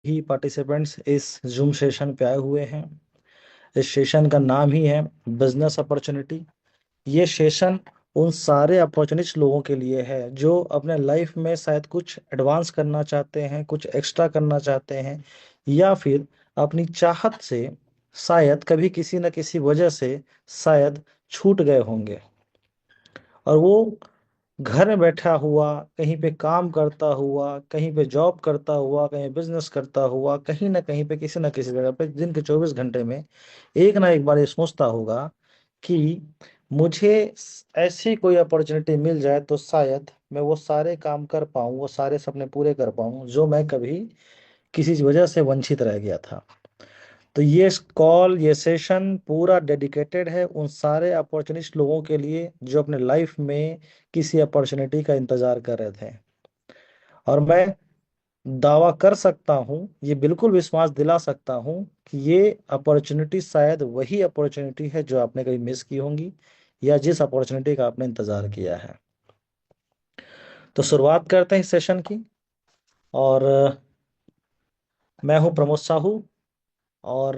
ही participants इस zoom session पे आए हुए हैं। इस सेशन का नाम ही है बिजनेस अपॉर्चुनिटी। ये सेशन उन सारे अपॉर्चुनिस्ट लोगों के लिए है जो अपने लाइफ में शायद कुछ एडवांस करना चाहते हैं, कुछ एक्स्ट्रा करना चाहते हैं, या फिर अपनी चाहत से शायद कभी किसी न किसी वजह से शायद छूट गए होंगे, और वो घर में बैठा हुआ, कहीं पे काम करता हुआ, कहीं पे जॉब करता हुआ, कहीं बिजनेस करता हुआ, कहीं ना कहीं पे किसी ना किसी जगह पे दिन के 24 घंटे में एक ना एक बार ये सोचता होगा कि मुझे ऐसी कोई अपॉर्चुनिटी मिल जाए तो शायद मैं वो सारे काम कर पाऊँ, वो सारे सपने पूरे कर पाऊँ जो मैं कभी किसी वजह से वंचित रह गया था। तो ये सेशन पूरा डेडिकेटेड है उन सारे अपॉर्चुनिस्ट लोगों के लिए जो अपने लाइफ में किसी अपॉर्चुनिटी का इंतजार कर रहे थे। और मैं दावा कर सकता हूँ, ये बिल्कुल विश्वास दिला सकता हूँ कि ये अपॉर्चुनिटी शायद वही अपॉर्चुनिटी है जो आपने कभी मिस की होंगी, या जिस अपॉर्चुनिटी का आपने इंतजार किया है। तो शुरुआत करते हैं इस सेशन की। और मैं हूँ प्रमोद साहू। और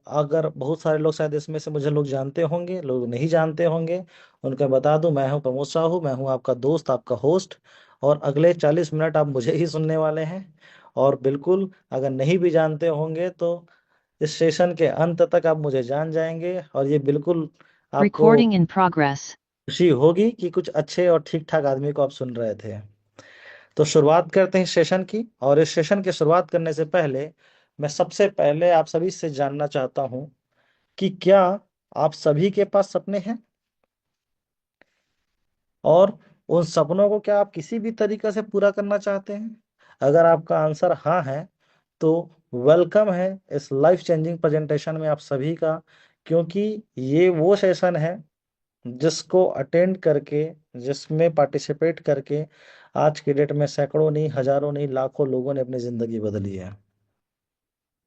अगर बहुत सारे लोग शायद इसमें से मुझे लोग जानते होंगे, लोग नहीं जानते होंगे, उनको बता दूं, मैं हूं प्रमोद साहू, मैं हूं आपका दोस्त, आपका होस्ट। और अगले 40 मिनट आप मुझे ही सुनने वाले हैं। और बिल्कुल अगर नहीं भी जानते होंगे तो इस सेशन के अंत तक आप मुझे जान जाएंगे, और ये बिल्कुल आपको Recording in progress. खुशी होगी कि कुछ अच्छे और ठीक ठाक आदमी को आप सुन रहे थे। तो शुरुआत करते हैं सेशन की। और इस सेशन की शुरुआत करने से पहले मैं सबसे पहले आप सभी से जानना चाहता हूं कि क्या आप सभी के पास सपने हैं, और उन सपनों को क्या आप किसी भी तरीके से पूरा करना चाहते हैं। अगर आपका आंसर हाँ है तो वेलकम है इस लाइफ चेंजिंग प्रेजेंटेशन में आप सभी का, क्योंकि ये वो सेशन है जिसको अटेंड करके, जिसमें पार्टिसिपेट करके आज के डेट में सैकड़ों नहीं, हजारों नहीं, लाखों लोगों ने अपनी जिंदगी बदली है।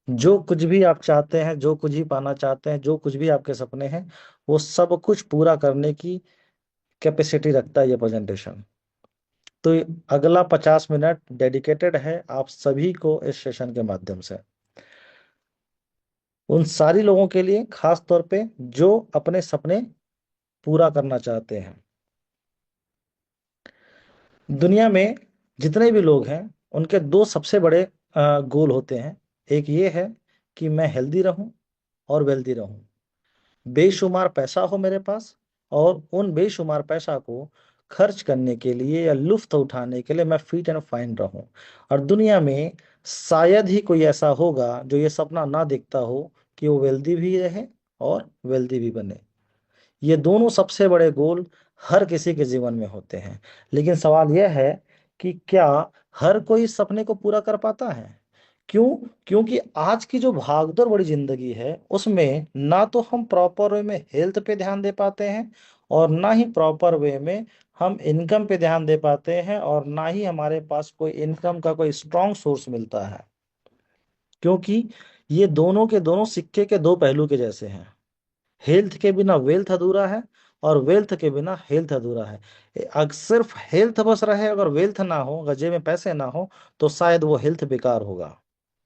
जो कुछ भी आप चाहते हैं, जो कुछ भी पाना चाहते हैं, जो कुछ भी आपके सपने हैं, वो सब कुछ पूरा करने की कैपेसिटी रखता है ये प्रेजेंटेशन। तो अगला 50 मिनट डेडिकेटेड है आप सभी को इस सेशन के माध्यम से, उन सारी लोगों के लिए, खास तौर पे जो अपने सपने पूरा करना चाहते हैं। दुनिया में जितने भी लोग हैं उनके दो सबसे बड़े गोल होते हैं। एक ये है कि मैं हेल्दी रहूं और वेल्दी रहूं, बेशुमार पैसा हो मेरे पास, और उन बेशुमार पैसा को खर्च करने के लिए या लुफ्त उठाने के लिए मैं फिट एंड फाइन रहूं। और दुनिया में शायद ही कोई ऐसा होगा जो ये सपना ना देखता हो कि वो वेल्दी भी रहे और वेल्दी भी बने। ये दोनों सबसे बड़े गोल हर किसी के जीवन में होते हैं। लेकिन सवाल यह है कि क्या हर कोई इस सपने को पूरा कर पाता है। क्यों? क्योंकि आज की जो भागदौड़ बड़ी जिंदगी है उसमें ना तो हम प्रॉपर वे में हेल्थ पे ध्यान दे पाते हैं, और ना ही प्रॉपर वे में हम इनकम पे ध्यान दे पाते हैं, और ना ही हमारे पास कोई इनकम का कोई स्ट्रांग सोर्स मिलता है। क्योंकि ये दोनों के दोनों सिक्के के दो पहलू के जैसे हैं। हेल्थ के बिना वेल्थ अधूरा है, और वेल्थ के बिना हेल्थ अधूरा है। अगर सिर्फ हेल्थ बस रहे, अगर वेल्थ ना हो, अगर जेब में पैसे ना हो, तो शायद वो हेल्थ बेकार होगा।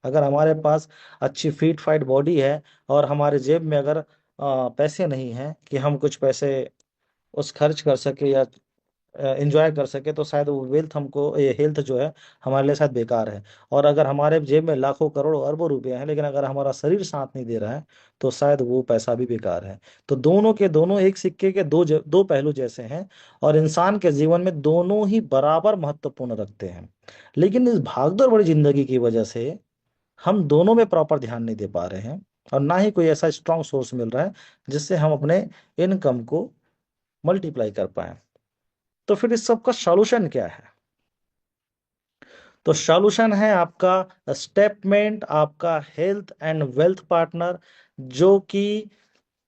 अगर हमारे पास अच्छी फिट फाइट बॉडी है और हमारे जेब में अगर पैसे नहीं हैं कि हम कुछ पैसे उस खर्च कर सके या एंजॉय कर सके, तो शायद वो वेल्थ हमको, ये हेल्थ जो है हमारे लिए शायद बेकार है। और अगर हमारे जेब में लाखों करोड़ों अरबों रुपए हैं, लेकिन अगर हमारा शरीर साथ नहीं दे रहा है, तो शायद वो पैसा भी बेकार है। तो दोनों के दोनों एक सिक्के के दो पहलू जैसे हैं, और इंसान के जीवन में दोनों ही बराबर महत्वपूर्ण रखते हैं। लेकिन इस भागदौड़ भरी जिंदगी की वजह से हम दोनों में प्रॉपर ध्यान नहीं दे पा रहे हैं, और ना ही कोई ऐसा स्ट्रांग सोर्स मिल रहा है जिससे हम अपने इनकम को मल्टीप्लाई कर पाए। तो फिर इस सब का सॉल्यूशन क्या है? तो सॉल्यूशन है आपका स्टेपमेंट, आपका हेल्थ एंड वेल्थ पार्टनर, जो कि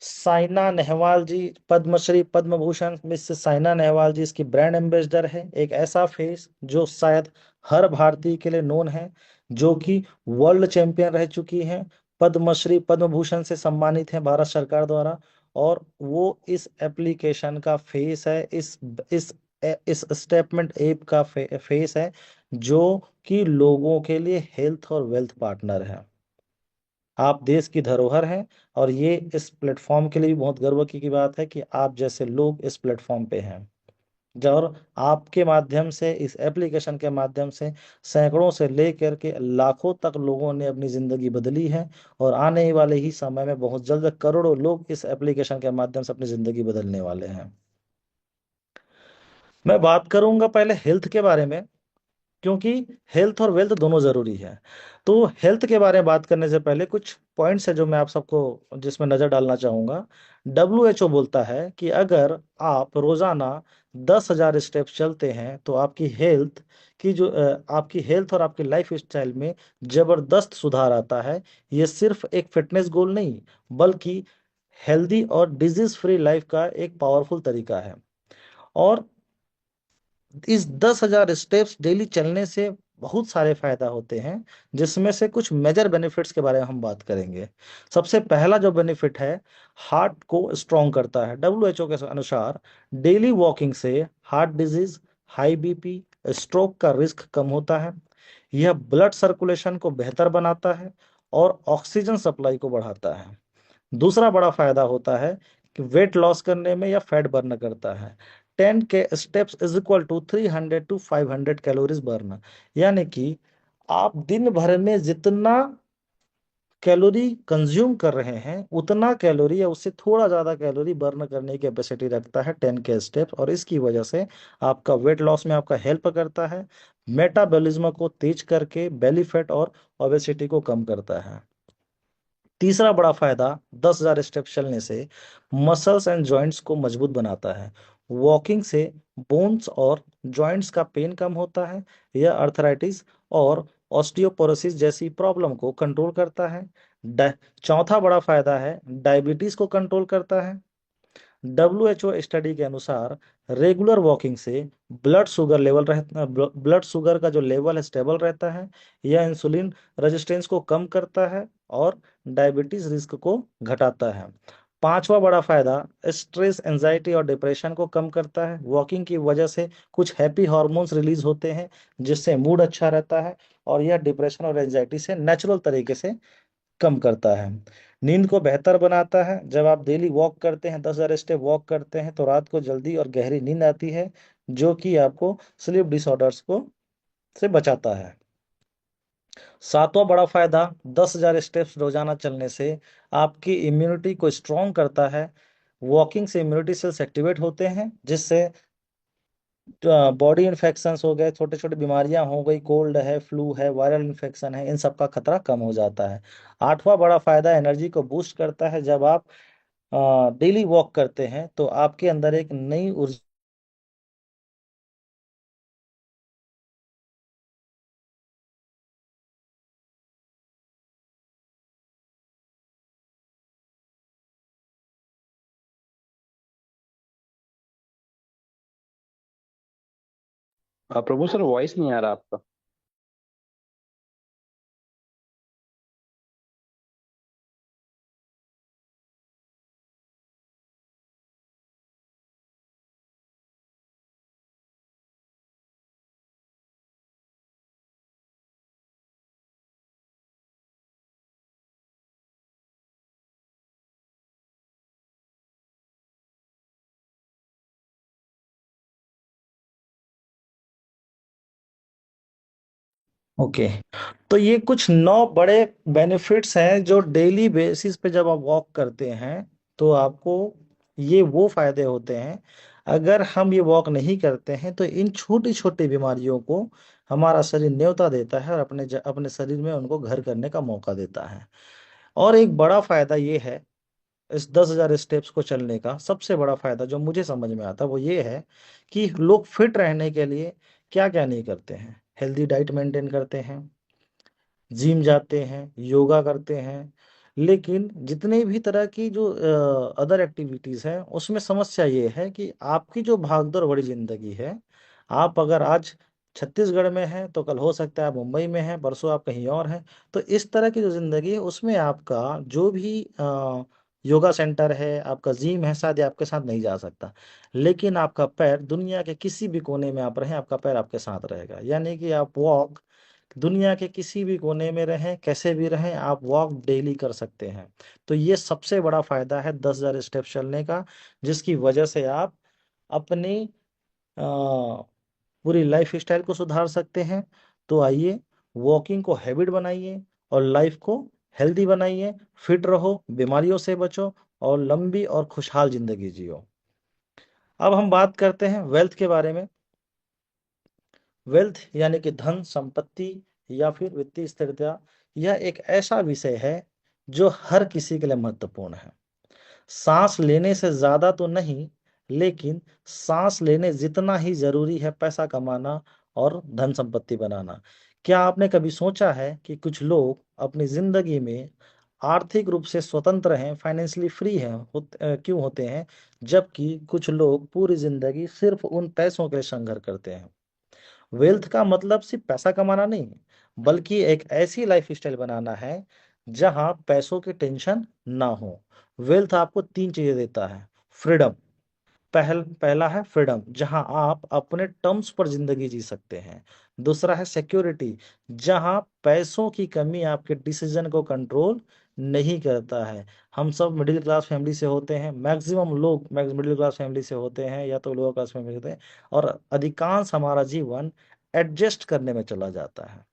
साइना नेहवाल जी, पद्मश्री पद्म भूषण मिस साइना नेहवाल जी इसकी ब्रांड एम्बेसडर है। एक ऐसा फेस जो शायद हर भारतीय के लिए नोन है, जो कि वर्ल्ड चैंपियन रह चुकी हैं, पद्मश्री पद्म भूषण से सम्मानित है भारत सरकार द्वारा। और वो इस एप्लीकेशन का फेस है, इस इस स्टेटमेंट एप का फेस है, जो कि लोगों के लिए हेल्थ और वेल्थ पार्टनर है। आप देश की धरोहर हैं, और ये इस प्लेटफॉर्म के लिए भी बहुत गर्व की बात है कि आप जैसे लोग इस प्लेटफॉर्म पे हैं। और आपके माध्यम से, इस एप्लीकेशन के माध्यम से, सैकड़ों से लेकर के लाखों तक लोगों ने अपनी जिंदगी बदली है, और आने वाले ही समय में बहुत जल्द करोड़ों लोग इस एप्लीकेशन के माध्यम से अपनी जिंदगी बदलने वाले हैं। मैं बात करूंगा पहले हेल्थ के बारे में, क्योंकि हेल्थ और वेल्थ दोनों जरूरी है। तो हेल्थ के बारे में बात करने से पहले कुछ पॉइंट्स है जो मैं आप सबको जिसमें नजर डालना चाहूंगा। WHO बोलता है कि अगर आप रोजाना 10,000 स्टेप्स चलते हैं तो आपकी हेल्थ और आपकी लाइफ स्टाइल में जबरदस्त सुधार आता है। ये सिर्फ एक फिटनेस गोल नहीं, बल्कि हेल्दी और डिजीज फ्री लाइफ का एक पावरफुल तरीका है। और इस 10,000 स्टेप्स डेली चलने से बहुत सारे फायदा होते हैं, जिसमें से कुछ मेजर बेनिफिट्स के बारे में हम बात करेंगे। सबसे पहला जो बेनिफिट है, हार्ट को स्ट्रॉन्ग करता है। WHO के अनुसार डेली वॉकिंग से heart disease, high BP, stroke का रिस्क कम होता है। यह ब्लड सर्कुलेशन को बेहतर बनाता है और ऑक्सीजन सप्लाई को बढ़ाता है। दूसरा बड़ा फायदा होता है कि वेट लॉस करने में या फैट बर्न करता है। 10K steps is equal to 300 to 500 calories burn. यानी कि आप दिन भर में जितना कैलोरी कंज्यूम कर रहे हैं, उतना कैलोरी या उससे थोड़ा ज्यादा कैलोरी बर्न करने की कैपेसिटी रखता है 10K स्टेप्स। और इसकी वजह से आपका वेट लॉस में आपका हेल्प करता है, मेटाबॉलिज्म को तेज करके बेली फैट और ओबेसिटी को कम करता है। तीसरा बड़ा फायदा, 10,000 स्टेप चलने से मसल्स एंड जॉइंट्स को मजबूत बनाता है। वॉकिंग से बोन्स और जॉइंट्स का पेन कम होता है। यह अर्थराइटिस और ऑस्टियोपोरोसिस जैसी प्रॉब्लम को कंट्रोल करता है। चौथा बड़ा फायदा है, डायबिटीज को कंट्रोल करता है। WHO स्टडी के अनुसार रेगुलर वॉकिंग से ब्लड शुगर का जो लेवल है स्टेबल रहता है। यह इंसुलिन रेजिस्टेंस को कम करता है और डायबिटीज रिस्क को घटाता है। पांचवा बड़ा फायदा, स्ट्रेस, एंजाइटी और डिप्रेशन को कम करता है। वॉकिंग की वजह से कुछ हैप्पी हार्मोन्स रिलीज होते हैं, जिससे मूड अच्छा रहता है, और यह डिप्रेशन और एंजाइटी से नेचुरल तरीके से कम करता है। नींद को बेहतर बनाता है। जब आप डेली वॉक करते हैं, 10,000 स्टेप वॉक करते हैं, तो रात को जल्दी और गहरी नींद आती है, जो कि आपको स्लीप डिसऑर्डर्स को से बचाता है। सातवां बड़ा फायदा, 10,000 स्टेप्स रोजाना चलने से आपकी इम्यूनिटी को स्ट्रॉन्ग करता है। वॉकिंग से इम्यूनिटी सेल्स एक्टिवेट होते हैं, जिससे बॉडी इन्फेक्शंस हो गए, छोटे छोटे बीमारियां हो गई, कोल्ड है, फ्लू है, वायरल इन्फेक्शन है, इन सब का खतरा कम हो जाता है। आठवां बड़ा फायदा, एनर्जी को बूस्ट करता है। जब आप डेली वॉक करते हैं तो आपके अंदर एक नई ऊर्जा। प्रभु सर, वॉइस नहीं आ रहा आपका। ओके, तो ये कुछ 9 बड़े बेनिफिट्स हैं जो डेली बेसिस पे जब आप वॉक करते हैं तो आपको ये वो फायदे होते हैं। अगर हम ये वॉक नहीं करते हैं तो इन छोटी छोटी बीमारियों को हमारा शरीर न्योता देता है और अपने शरीर में उनको घर करने का मौका देता है। और एक बड़ा फायदा ये है, इस 10,000 स्टेप्स को चलने का सबसे बड़ा फायदा जो मुझे समझ में आता है वो ये है कि लोग फिट रहने के लिए क्या क्या नहीं करते हैं। हेल्दी डाइट मेंटेन करते हैं, जिम जाते हैं, योगा करते हैं, लेकिन जितने भी तरह की जो अदर एक्टिविटीज हैं उसमें समस्या ये है कि आपकी जो भागदौड़ भरी जिंदगी है, आप अगर आज छत्तीसगढ़ में हैं तो कल हो सकता है आप मुंबई में हैं, परसों आप कहीं और हैं। तो इस तरह की जो जिंदगी है उसमें आपका जो भी योगा सेंटर है, आपका जिम है, शायद ये आपके साथ नहीं जा सकता, लेकिन आपका पैर दुनिया के किसी भी कोने में आप रहें, आपका पैर आपके साथ रहेगा। यानी कि आप वॉक दुनिया के किसी भी कोने में रहें, कैसे भी रहें, आप वॉक डेली कर सकते हैं। तो ये सबसे बड़ा फायदा है 10,000 स्टेप चलने का, जिसकी वजह से आप अपनी पूरी लाइफ स्टाइल को सुधार सकते हैं। तो आइए, वॉकिंग को हैबिट बनाइए और लाइफ को हेल्दी बनाइए, फिट रहो, बीमारियों से बचो और लंबी और खुशहाल जिंदगी जियो। अब हम बात करते हैं वेल्थ के बारे में। वेल्थ यानी कि धन संपत्ति या फिर वित्तीय स्थिरता, यह एक ऐसा विषय है जो हर किसी के लिए महत्वपूर्ण है। सांस लेने से ज्यादा तो नहीं, लेकिन सांस लेने जितना ही जरूरी है पैसा कमाना और धन संपत्ति बनाना। क्या आपने कभी सोचा है कि कुछ लोग अपनी जिंदगी में आर्थिक रूप से स्वतंत्र हैं, फाइनेंशियली फ्री हैं, क्यों होते हैं, जबकि कुछ लोग पूरी जिंदगी सिर्फ उन पैसों के लिए संघर्ष करते हैं। वेल्थ का मतलब सिर्फ पैसा कमाना नहीं, बल्कि एक ऐसी लाइफ स्टाइल बनाना है जहां पैसों की टेंशन ना हो। वेल्थ आपको तीन चीजें देता है। फ्रीडम, पहला है फ्रीडम, जहां आप अपने टर्म्स पर जिंदगी जी सकते हैं। दूसरा है सिक्योरिटी, जहां पैसों की कमी आपके डिसीजन को कंट्रोल नहीं करता है। हम सब मिडिल क्लास फैमिली से होते हैं, मैक्सिमम लोग मिडिल क्लास फैमिली से होते हैं या तो लोअर क्लास फैमिली होते हैं, और अधिकांश हमारा जीवन एडजस्ट करने में चला जाता है,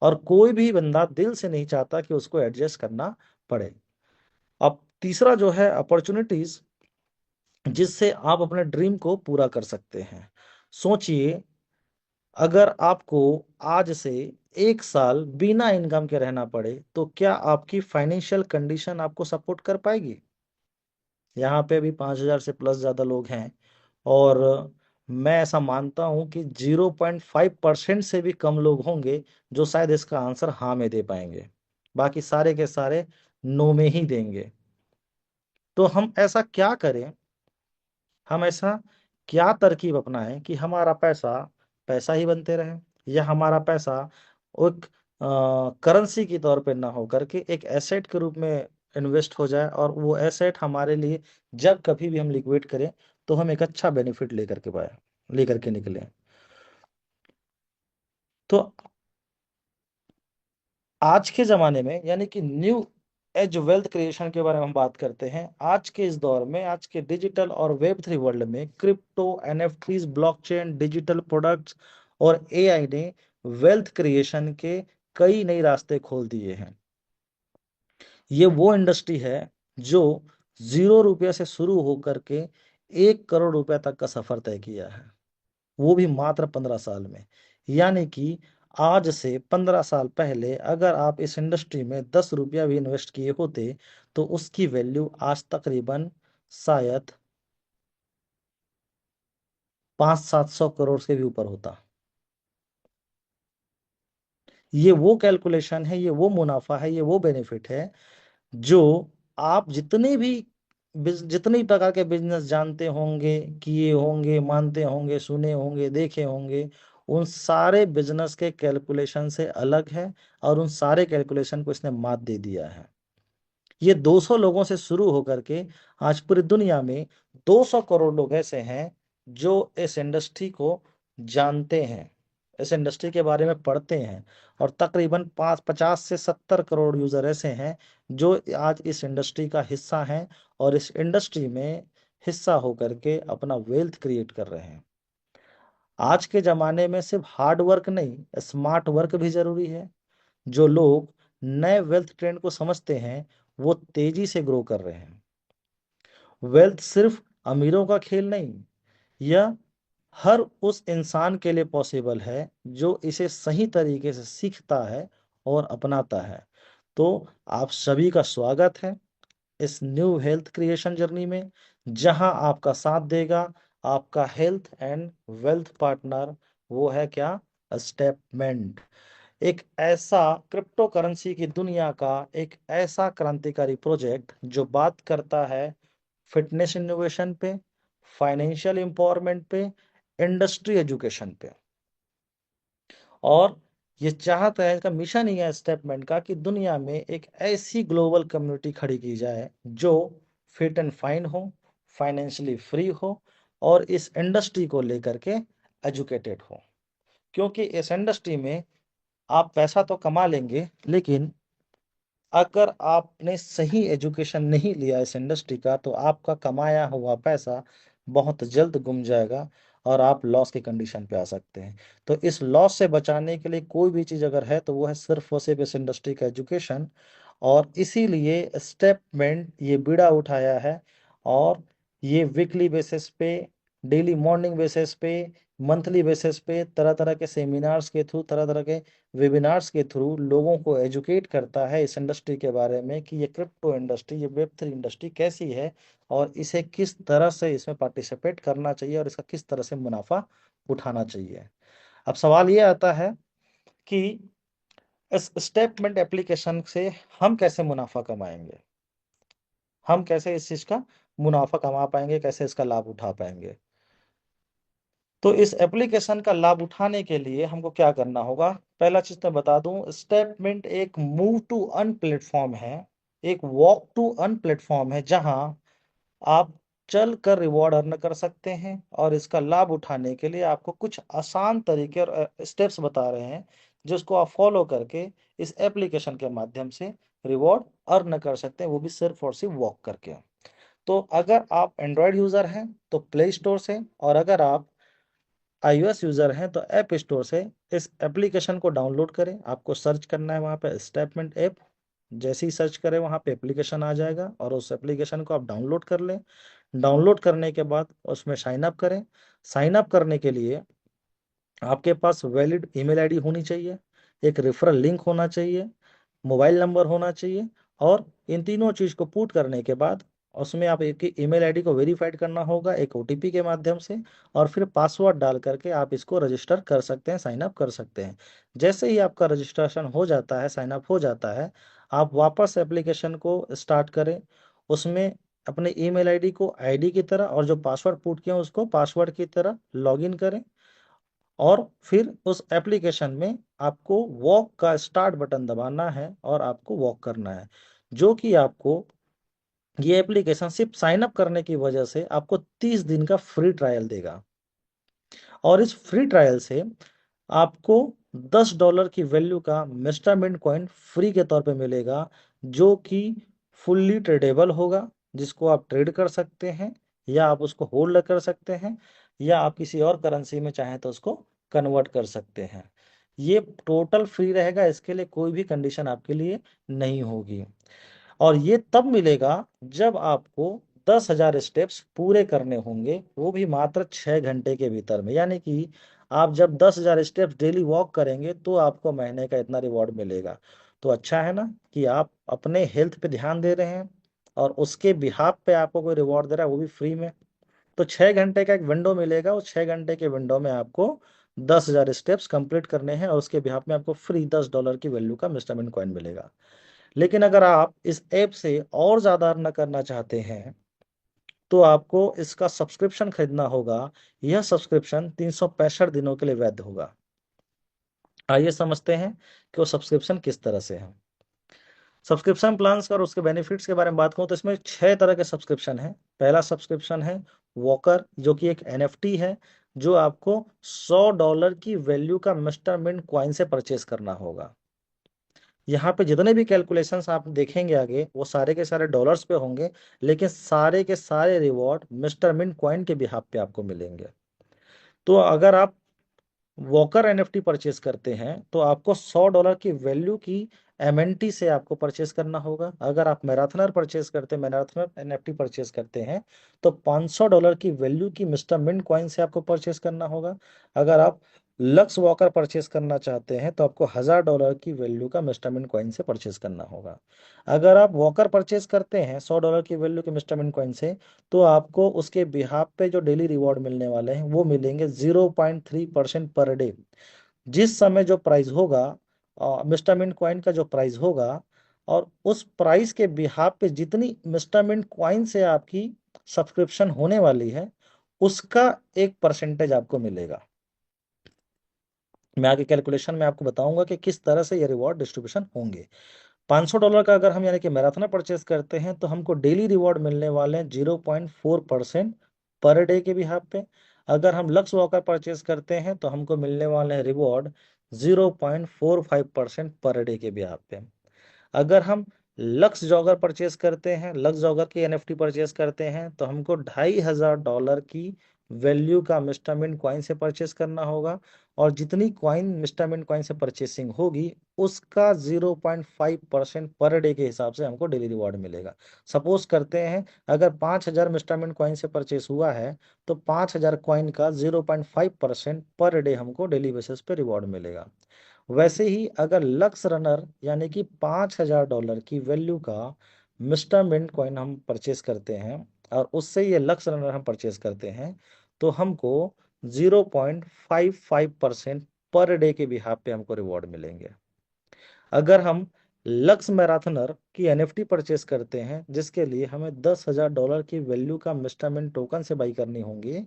और कोई भी बंदा दिल से नहीं चाहता कि उसको एडजस्ट करना पड़े। अब तीसरा जो है अपॉर्चुनिटीज, जिससे आप अपने ड्रीम को पूरा कर सकते हैं। सोचिए, अगर आपको आज से 1 साल बिना इनकम के रहना पड़े तो क्या आपकी फाइनेंशियल कंडीशन आपको सपोर्ट कर पाएगी? यहाँ पे भी 5,000 से प्लस ज्यादा लोग हैं, और मैं ऐसा मानता हूं कि 0.5% से भी कम लोग होंगे जो शायद इसका आंसर हाँ में दे पाएंगे। बाकी सारे के सारे नो में ही देंगे। तो हम ऐसा क्या करें, हम ऐसा क्या तरकीब अपनाएं कि हमारा पैसा पैसा ही बनते रहे, या हमारा पैसा एक करेंसी के तौर पे ना हो करके एक एसेट के रूप में इन्वेस्ट हो जाए, और वो एसेट हमारे लिए जब कभी भी हम लिक्विड करें तो हम एक अच्छा बेनिफिट लेकर के निकलें। तो आज के जमाने में, यानी कि न्यू एज वेल्थ क्रिएशन के बारे में हम बात करते हैं। आज के इस दौर में, आज के डिजिटल और वेब 3 वर्ल्ड में, crypto, NFTs, blockchain, digital products और एआई ने वेल्थ क्रिएशन के कई नए रास्ते खोल दिए हैं। ये वो इंडस्ट्री है जो 0 रुपये से शुरू होकर के 1 करोड़ रुपए तक का सफर तय किया है, वो भी मात्र 15 साल में। यानी कि आज से 15 साल पहले अगर आप इस इंडस्ट्री में 10 रुपया भी इन्वेस्ट किए होते तो उसकी वैल्यू आज तकरीबन शायद 500-700 करोड़ से भी ऊपर होता। ये वो कैलकुलेशन है, ये वो मुनाफा है, ये वो बेनिफिट है जो आप जितने प्रकार के बिजनेस जानते होंगे, किए होंगे, मानते होंगे, सुने होंगे, देखे होंगे, उन सारे बिजनेस के कैलकुलेशन से अलग है, और उन सारे कैलकुलेशन को इसने मात दे दिया है। ये 200 लोगों से शुरू होकर के आज पूरी दुनिया में 200 करोड़ लोग ऐसे हैं जो इस इंडस्ट्री को जानते हैं, इस इंडस्ट्री के बारे में पढ़ते हैं, और तकरीबन 50 से 70 करोड़ यूजर ऐसे हैं जो आज इस इंडस्ट्री का हिस्सा हैं, और इस इंडस्ट्री में हिस्सा होकर के अपना वेल्थ क्रिएट कर रहे हैं। आज के जमाने में सिर्फ हार्ड वर्क नहीं, स्मार्ट वर्क भी जरूरी है। जो लोग नए वेल्थ ट्रेंड को समझते हैं वो तेजी से ग्रो कर रहे हैं। वेल्थ सिर्फ अमीरों का खेल नहीं, यह हर उस इंसान के लिए पॉसिबल है जो इसे सही तरीके से सीखता है और अपनाता है। तो आप सभी का स्वागत है इस न्यू हेल्थ क्रिएशन जर्नी में, जहां आपका साथ देगा आपका हेल्थ एंड वेल्थ पार्टनर, वो है क्या, स्टेपमेंट। एक ऐसा क्रिप्टो करेंसी की दुनिया का एक ऐसा क्रांतिकारी प्रोजेक्ट जो बात करता है फिटनेस इनोवेशन पे, फाइनेंशियल एम्पावरमेंट पे, इंडस्ट्री एजुकेशन पे, और ये चाहता है, इसका मिशन ही है स्टेटमेंट का कि दुनिया में एक ऐसी ग्लोबल कम्युनिटी खड़ी की जाए जो फिट एंड फाइन हो, फाइनेंशियली फ्री हो, और इस इंडस्ट्री को लेकर के एजुकेटेड हो। क्योंकि इस इंडस्ट्री में आप पैसा तो कमा लेंगे, लेकिन अगर आपने सही एजुकेशन नहीं लिया इस इंडस्ट्री का, तो आपका कमाया हुआ पैसा बहुत जल्द गुम जाएगा और आप लॉस की कंडीशन पे आ सकते हैं। तो इस लॉस से बचाने के लिए कोई भी चीज़ अगर है तो वो है सिर्फ और सिर्फ इस इंडस्ट्री का एजुकेशन। और इसीलिए स्टेटमेंट ये बीड़ा उठाया है, और ये वीकली बेसिस पे, डेली मॉर्निंग बेसिस पे, मंथली बेसिस पे तरह तरह के सेमिनार्स के थ्रू, तरह तरह के वेबिनार्स के थ्रू लोगों को एजुकेट करता है इस इंडस्ट्री के बारे में कि ये क्रिप्टो इंडस्ट्री, ये वेब 3 इंडस्ट्री कैसी है, और इसे किस तरह से इसमें पार्टिसिपेट करना चाहिए, और इसका किस तरह से मुनाफा उठाना चाहिए। अब सवाल ये आता है कि इस स्टेटमेंट एप्लीकेशन से हम कैसे मुनाफा कमाएंगे, हम कैसे इस चीज का मुनाफा कमा पाएंगे, कैसे इसका लाभ उठा पाएंगे। तो इस एप्लीकेशन का लाभ उठाने के लिए हमको क्या करना होगा? पहला चीज मैं बता दूं, स्टेटमेंट एक मूव टू अर्न प्लेटफॉर्म है, एक वॉक टू अर्न प्लेटफॉर्म है, जहां आप चल कर रिवॉर्ड अर्न कर सकते हैं। और इसका लाभ उठाने के लिए आपको कुछ आसान तरीके और स्टेप्स बता रहे हैं, जिसको आप फॉलो करके इस एप्लीकेशन के माध्यम से रिवॉर्ड अर्न कर सकते हैं, वो भी सिर्फ और सिर्फ वॉक करके। तो अगर आप एंड्रॉयड यूजर हैं तो प्ले स्टोर से, और अगर आप iOS यूजर हैं तो ऐप स्टोर से इस एप्लीकेशन को डाउनलोड करें। आपको सर्च करना है वहाँ पे स्टेटमेंट ऐप। जैसे ही सर्च करें वहाँ पे एप्लीकेशन आ जाएगा, और उस एप्लीकेशन को आप डाउनलोड कर लें। डाउनलोड करने के बाद उसमें साइन अप करें। साइन अप करने के लिए आपके पास वैलिड ईमेल आईडी होनी चाहिए, एक रेफरल लिंक होना चाहिए, मोबाइल नंबर होना चाहिए, और इन तीनों चीज को पुट करने के बाद उसमें आप एक ईमेल आईडी को वेरीफाइड करना होगा एक ओटीपी के माध्यम से, और फिर पासवर्ड डाल करके आप इसको रजिस्टर कर सकते हैं, साइन अप कर सकते हैं। जैसे ही आपका रजिस्ट्रेशन हो जाता है, साइन अप हो जाता है, आप वापस एप्लीकेशन को स्टार्ट करें। उसमें अपने ईमेल आईडी को आईडी की तरह, और जो पासवर्ड पुट किया उसको पासवर्ड की तरह लॉगिन करें। और फिर उस एप्लीकेशन में आपको वॉक का स्टार्ट बटन दबाना है और आपको वॉक करना है, जो कि आपको ये एप्लीकेशन सिर्फ साइन अप करने की वजह से आपको 30 दिन का फ्री ट्रायल देगा। और इस फ्री ट्रायल से आपको $10 की वैल्यू का मिस्टर मिंट कॉइन फ्री के तौर पे मिलेगा, जो कि फुल्ली ट्रेडेबल होगा, जिसको आप ट्रेड कर सकते हैं, या आप उसको होल्ड कर सकते हैं, या आप किसी और करेंसी में चाहें तो उसको कन्वर्ट कर सकते हैं। ये टोटल फ्री रहेगा, इसके लिए कोई भी कंडीशन आपके लिए नहीं होगी। और ये तब मिलेगा जब आपको 10,000 स्टेप्स पूरे करने होंगे, वो भी मात्र 6 घंटे के भीतर में। यानी कि आप जब 10,000 स्टेप्स डेली वॉक करेंगे तो आपको महीने का इतना रिवॉर्ड मिलेगा। तो अच्छा है ना कि आप अपने हेल्थ पे ध्यान दे रहे हैं, और उसके बिहाफ पे आपको कोई रिवॉर्ड दे रहा है, वो भी फ्री में। तो 6 घंटे का एक विंडो मिलेगा, उस 6 घंटे के विंडो में आपको 10,000 स्टेप्स कंप्लीट करने हैं, और उसके बिहाफ में आपको फ्री $10 की वैल्यू का मिस्टर कॉइन मिलेगा। लेकिन अगर आप इस ऐप से और ज़्यादा अर्न करना चाहते हैं तो आपको इसका सब्सक्रिप्शन खरीदना होगा। यह सब्सक्रिप्शन 365 दिनों के लिए वैध होगा। आइए समझते हैं कि वो सब्सक्रिप्शन किस तरह से है। सब्सक्रिप्शन प्लान्स का और उसके बेनिफिट्स के बारे में बात करूं तो इसमें 6 तरह के सब्सक्रिप्शन है। पहला सब्सक्रिप्शन है वॉकर, जो कि एक एनएफटी है, जो आपको $100 की वैल्यू का मिस्टर मिंट कॉइन से परचेज करना होगा। यहाँ पे जितने भी कैलकुलेशंस आप देखेंगे आगे, वो सारे के सारे डॉलर्स पे होंगे, लेकिन सारे के सारे रिवॉर्ड मिस्टर मिंट कॉइन के बिहाफ पे आपको मिलेंगे। तो अगर आप वॉकर एनएफटी परचेस करते हैं तो आपको $100 की वैल्यू की एमएनटी से आपको परचेस करना होगा। अगर आप मैराथनर एनएफटी परचेस करते हैं तो $500 की वैल्यू की मिस्टर मिंट कॉइन से आपको परचेस करना होगा। अगर आप लक्स वॉकर परचेस करना चाहते हैं तो आपको $1,000 की वैल्यू का मिस्टर मिंट कॉइन से परचेस करना होगा। अगर आप वॉकर परचेस करते हैं $100 की वैल्यू के मिस्टर मिंट कॉइन से, तो आपको उसके बिहाफ पे जो डेली रिवॉर्ड मिलने वाले हैं वो मिलेंगे 0.3% पर डे। जिस समय जो प्राइस होगा, मिस्टर मिंट कॉइन का जो प्राइस होगा, और उस प्राइस के बिहाफ पे जितनी मिस्टर मिंट कॉइन से आपकी सब्सक्रिप्शन होने वाली है, उसका एक परसेंटेज आपको मिलेगा। मैं आगे कैलकुलेशन में आपको बताऊंगा कि किस तरह से ये रिवॉर्ड डिस्ट्रीब्यूशन होंगे। $500 का अगर हम यानी कि मैराथन परचेस करते हैं तो हमको डेली रिवॉर्ड मिलने वाले हैं 0.4% पर डे के बिहाफ पे। अगर हम लक्स वॉकर परचेस करते हैं तो हमको मिलने वाले हैं रिवॉर्ड 0.45% पर डे के बिहाफ पे। अगर हम लक्स जॉगर परचेस करते हैं, लक्स जॉगर की एनएफटी परचेस करते हैं तो हमको $2500 की वैल्यू का मिस्टर मिंट कॉइन से परचेस करना होगा, और जितनी कॉइन मिस्टर मिंट कॉइन से परचेसिंग होगी उसका 0.5% पर डे के हिसाब से हमको डेली रिवॉर्ड मिलेगा। सपोज करते हैं अगर 5000 मिस्टर मिंट कॉइन से परचेस हुआ है तो 5000 कॉइन का 0.5% पर डे हमको डेली बेसिस पे रिवॉर्ड मिलेगा। वैसे ही अगर लक्स रनर यानी कि $5000 की वैल्यू का मिस्टर मिंट कॉइन हम परचेस करते हैं और उससे ये लक्स रनर हम परचेस करते हैं तो हमको 0.55% पर डे के बिहाफ पे हमको रिवॉर्ड मिलेंगे। अगर हम लक्स मैराथनर की एनएफटी परचेस करते हैं जिसके लिए हमें $10,000 की वैल्यू का मिस्टर मिंट टोकन से बाई करनी होंगी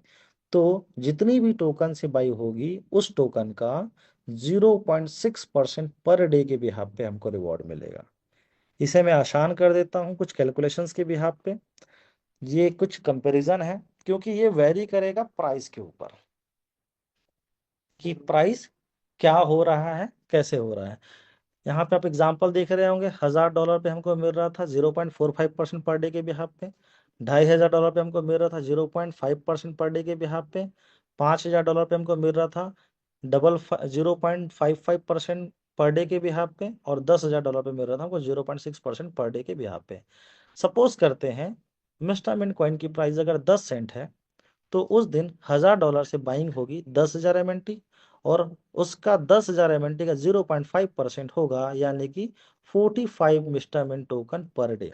तो जितनी भी टोकन से बाई होगी उस टोकन का 0.6% पर डे के बिहाफ पे हमको रिवॉर्ड मिलेगा। इसे मैं आसान कर देता हूँ कुछ कैलकुलेशंस के बिहाफ पे। ये कुछ कंपैरिजन है क्योंकि ये वेरी करेगा प्राइस के ऊपर कि प्राइस क्या हो रहा है, कैसे हो रहा है। यहाँ पे आप एग्जांपल देख रहे होंगे, $1000 पे हमको मिल रहा था 0.45% पर डे के बिहाफ पे। $2500 पे हमको मिल रहा था 0.5% पर डे के बिहाफ पे। $5000 पे हमको मिल रहा था 0.55% पर डे के बिहाफ पे, और $10,000 पे मिल रहा था हमको 0.6% पर डे के बिहाफ पे। सपोज करते हैं मिस्टर मिंट कॉइन की प्राइस अगर 10 सेंट है तो उस दिन $1000 से बाइंग होगी 10,000 MNT, और उसका 10,000 MNT का 0.5% होगा यानी कि 45 Mr Mint token per day.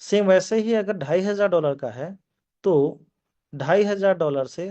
Same वैसे ही अगर $2500 का है तो $2500 से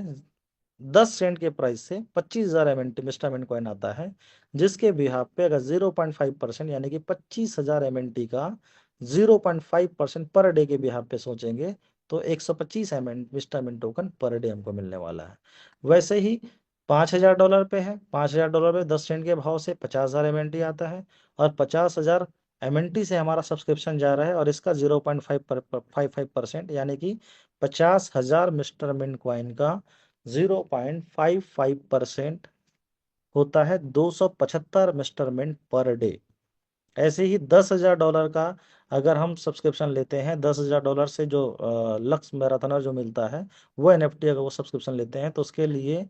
10 सेंट के प्राइस से 25,000 MNT मिस्टर मिंट कॉइन आता है, जिसके बिहाफ पे अगर 0.5% यानी कि 25,000 MNT का 0.5% पर डे के बिहाफ पे सोचेंगे तो 125 Mr Mint token per day हमको मिलने वाला है। वैसे ही $5000 पे है, $5000 पे 10 सेंट के भाव से 50,000 MNT आता है, और 50,000 MNT से हमारा सब्सक्रिप्शन जा रहा है और इसका 0.55% यानी कि 50,000 मिस्टर मिंट कॉइन का 0.55% होता है 275 मिस्टर मिंट पर डे। ऐसे ही $10,000 का अगर हम सब्सक्रिप्शन लेते हैं, $10,000 से जो लक्स मैराथनर जो मिलता है वो एनएफटी अगर वो सब्सक्रिप्शन लेते हैं तो उसके लिए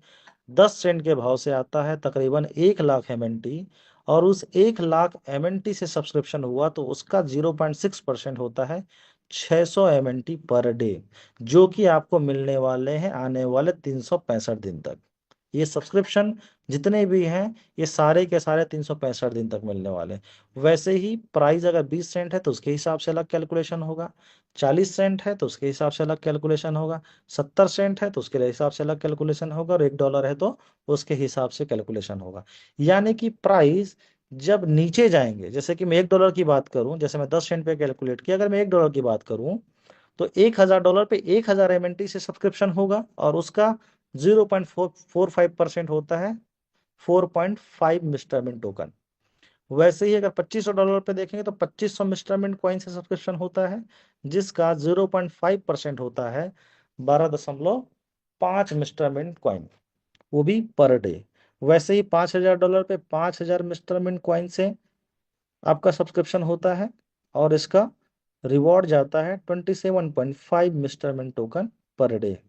10 सेंट के भाव से आता है तकरीबन 1 लाख MNT, और उस 1 लाख MNT से सब्सक्रिप्शन हुआ तो उसका 0.6% होता है 600 MNT पर डे, जो कि आपको मिलने वाले हैं आने वाले 365 दिन तक। ये सब्सक्रिप्शन जितने भी हैं ये सारे के सारे 365 दिन तक मिलने वाले हैं। वैसे ही प्राइस अगर 20 सेंट है तो उसके हिसाब से अलग कैलकुलेशन होगा, 40 सेंट है तो उसके हिसाब से अलग कैलकुलेशन होगा, 70 सेंट है तो उसके हिसाब से अलग कैलकुलेशन होगा, और $1 है तो उसके हिसाब से कैलकुलेशन होगा। यानी कि प्राइस जब नीचे जाएंगे, जैसे कि मैं $1 की बात करूं, जैसे मैं 10 सेंट पे कैलकुलेट किया, अगर मैं $1 की बात करूं तो $1000 पे 1000 MNT से सब्सक्रिप्शन होगा और उसका 0.45% होता है 4.5 मिस्टर मिंट टोकन। वैसे ही अगर $2500 पे देखेंगे तो 2500 मिस्टर मिंट कॉइन से सब्सक्रिप्शन होता है जिसका 0.5% होता है 12.5 मिस्टर मिंट कॉइन, वो भी पर डे। वैसे ही $5000 पे 5000 मिस्टर मिंट कॉइन से आपका सब्सक्रिप्शन होता है और इसका रिवॉर्ड जाता है 27.5 Mr Mint token per day.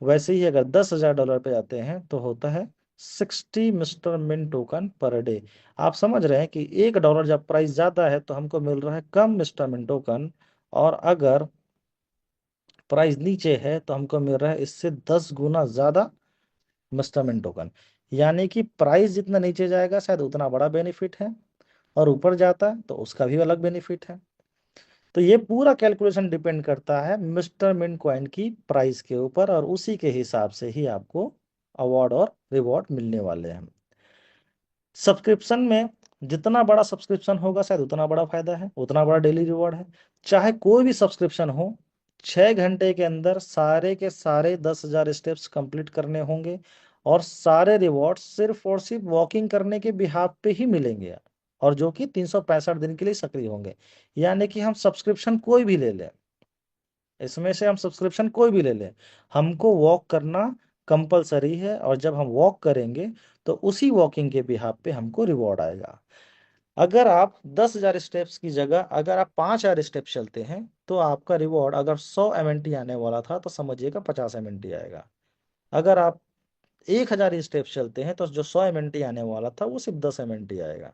वैसे ही अगर $10,000 पे जाते हैं तो होता है 60 Mr Mint token per day. आप समझ रहे हैं कि $1 जब प्राइस ज्यादा है तो हमको मिल रहा है कम मिस्टर मिंट टोकन, और अगर प्राइस नीचे है तो हमको मिल रहा है इससे 10 गुना ज्यादा मिस्टर मिंट टोकन। यानी कि प्राइस जितना नीचे जाएगा शायद उतना बड़ा बेनिफिट है, और ऊपर जाता है तो उसका भी अलग बेनिफिट है। तो ये पूरा कैलकुलेशन डिपेंड करता है मिस्टर मिंट कॉइन की प्राइस के ऊपर, और उसी के हिसाब से ही आपको अवार्ड और रिवॉर्ड मिलने वाले हैं। सब्सक्रिप्शन में जितना बड़ा सब्सक्रिप्शन होगा शायद उतना बड़ा फायदा है, उतना बड़ा डेली रिवॉर्ड है। चाहे कोई भी सब्सक्रिप्शन हो, 6 घंटे के अंदर सारे के सारे 10,000 स्टेप्स कंप्लीट करने होंगे, और सारे रिवॉर्ड सिर्फ और सिर्फ वॉकिंग करने के बिहाफ पे ही मिलेंगे, और जो कि 365 दिन के लिए सक्रिय होंगे। यानी कि हम सब्सक्रिप्शन कोई भी ले लें, इसमें से हम सब्सक्रिप्शन कोई भी ले लें, हमको वॉक करना कंपलसरी है, और जब हम वॉक करेंगे तो उसी वॉकिंग के बिहाफ पे हमको रिवॉर्ड आएगा। अगर आप 10,000 स्टेप्स की जगह अगर आप 5,000 स्टेप्स चलते हैं, तो आपका रिवॉर्ड अगर 100 MNT आने वाला था तो समझिएगा 50 MNT आएगा। अगर आप 1,000 स्टेप्स चलते हैं तो जो 100 MNT आने वाला था वो सिर्फ 10 MNT आएगा।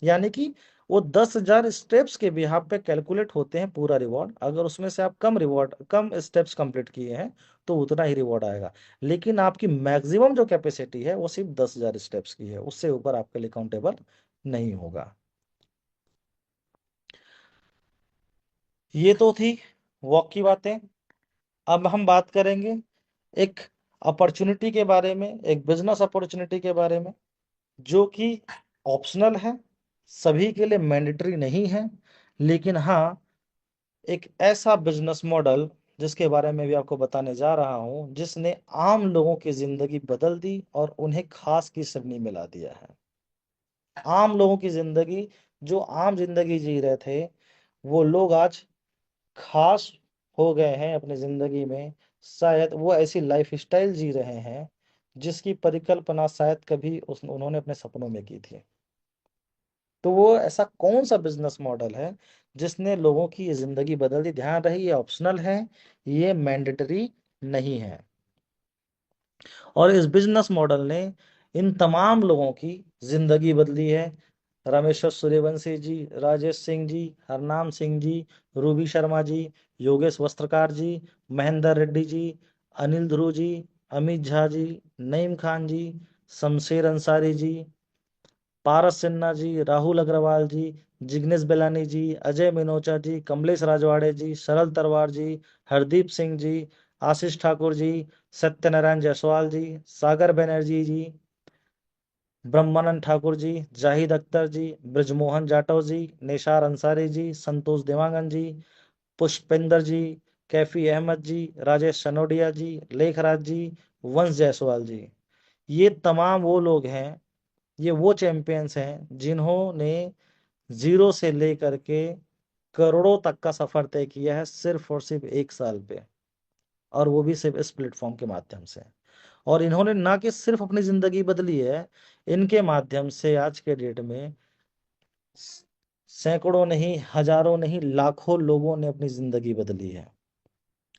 यानी कि वो 10,000 स्टेप्स के बिहाफ पे कैलकुलेट होते हैं पूरा रिवॉर्ड। अगर उसमें से आप कम स्टेप्स कंप्लीट किए हैं तो उतना ही रिवॉर्ड आएगा। लेकिन आपकी मैक्सिमम जो कैपेसिटी है वो सिर्फ 10,000 स्टेप्स की है, उससे ऊपर आपके लिए काउंटेबल नहीं होगा। ये तो थी वॉक की बातें। अब हम बात करेंगे एक अपॉर्चुनिटी के बारे में, एक बिजनेस अपॉर्चुनिटी के बारे में, जो कि ऑप्शनल है, सभी के लिए मैंडेटरी नहीं है। लेकिन हाँ, एक ऐसा बिजनेस मॉडल जिसके बारे में भी आपको बताने जा रहा हूं, जिसने आम लोगों की जिंदगी बदल दी और उन्हें खास की श्रेणी में ला दिया है। आम लोगों की जिंदगी, जो आम जिंदगी जी रहे थे, वो लोग आज खास हो गए हैं अपनी जिंदगी में। शायद वो ऐसी लाइफ स्टाइल जी रहे हैं जिसकी परिकल्पना शायद कभी उन्होंने अपने सपनों में की थी। तो वो ऐसा कौन सा बिजनेस मॉडल है जिसने लोगों की ये जिंदगी बदल दी? ध्यान रहे, ये ऑप्शनल है, ये मैंडेटरी नहीं है। और इस बिजनेस मॉडल ने इन तमाम लोगों की जिंदगी बदली है। रामेश्वर सूर्यवंशी जी, राजेश सिंह जी, हरनाम सिंह जी, रूबी शर्मा जी, योगेश वस्त्रकार जी, महेंद्र रेड्डी जी, अनिल ध्रुव जी, अमित झा जी, नईम खान जी, शमशेर अंसारी जी, पारस सिन्हा जी, राहुल अग्रवाल जी, जिग्नेश बेलानी जी, अजय मिनोचा जी, कमलेश राजवाड़े जी, सरल तरवार जी, हरदीप सिंह जी, आशीष ठाकुर जी, सत्यनारायण जायसवाल जी, सागर बनर्जी जी, ब्रह्मानंद ठाकुर जी, जाहिद अख्तर जी, ब्रजमोहन जाटव जी, निशार अंसारी जी, संतोष देवांगन जी, पुष्पेंद्र जी, कैफी अहमद जी, राजेश सनोडिया जी, लेखराज जी, वंश जायसवाल जी। ये तमाम वो लोग हैं, ये वो चैंपियंस हैं जिन्होंने जीरो से लेकर के करोड़ों तक का सफर तय किया है सिर्फ और सिर्फ 1 साल पे, और वो भी सिर्फ इस प्लेटफॉर्म के माध्यम से। और इन्होंने ना कि सिर्फ अपनी जिंदगी बदली है, इनके माध्यम से आज के डेट में सैकड़ों नहीं, हजारों नहीं, लाखों लोगों ने अपनी जिंदगी बदली है।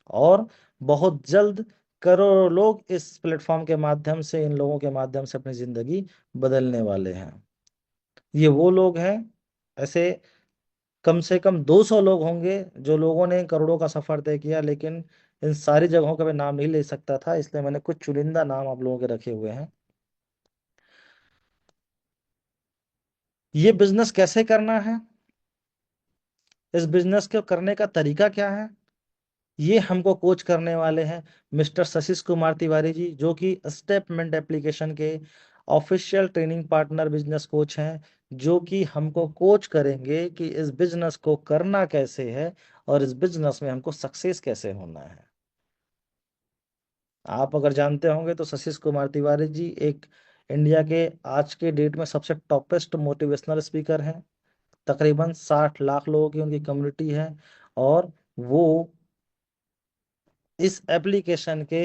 और बहुत जल्द करोड़ों लोग इस प्लेटफॉर्म के माध्यम से, इन लोगों के माध्यम से अपनी जिंदगी बदलने वाले हैं। ये वो लोग हैं, ऐसे कम से कम 200 लोग होंगे जो लोगों ने करोड़ों का सफर तय किया। लेकिन इन सारी जगहों का मैं नाम नहीं ले सकता था, इसलिए मैंने कुछ चुनिंदा नाम आप लोगों के रखे हुए हैं। ये बिजनेस कैसे करना है, इस बिजनेस को करने का तरीका क्या है, ये हमको कोच करने वाले हैं मिस्टर सशीष कुमार तिवारी जी, जो कि स्टेपमेंट एप्लीकेशन के official training partner business coach हैं, जो कि हमको कोच करेंगे कि इस बिजनेस को करना कैसे है और इस बिजनेस में हमको सक्सेस कैसे होना है। आप अगर जानते होंगे तो सशीष कुमार तिवारी जी एक इंडिया के आज के डेट में सबसे टॉपेस्ट मोटिवेशनल स्पीकर हैं। तकरीबन 60 लाख लोगों की उनकी कम्युनिटी है, और वो इस एप्लीकेशन के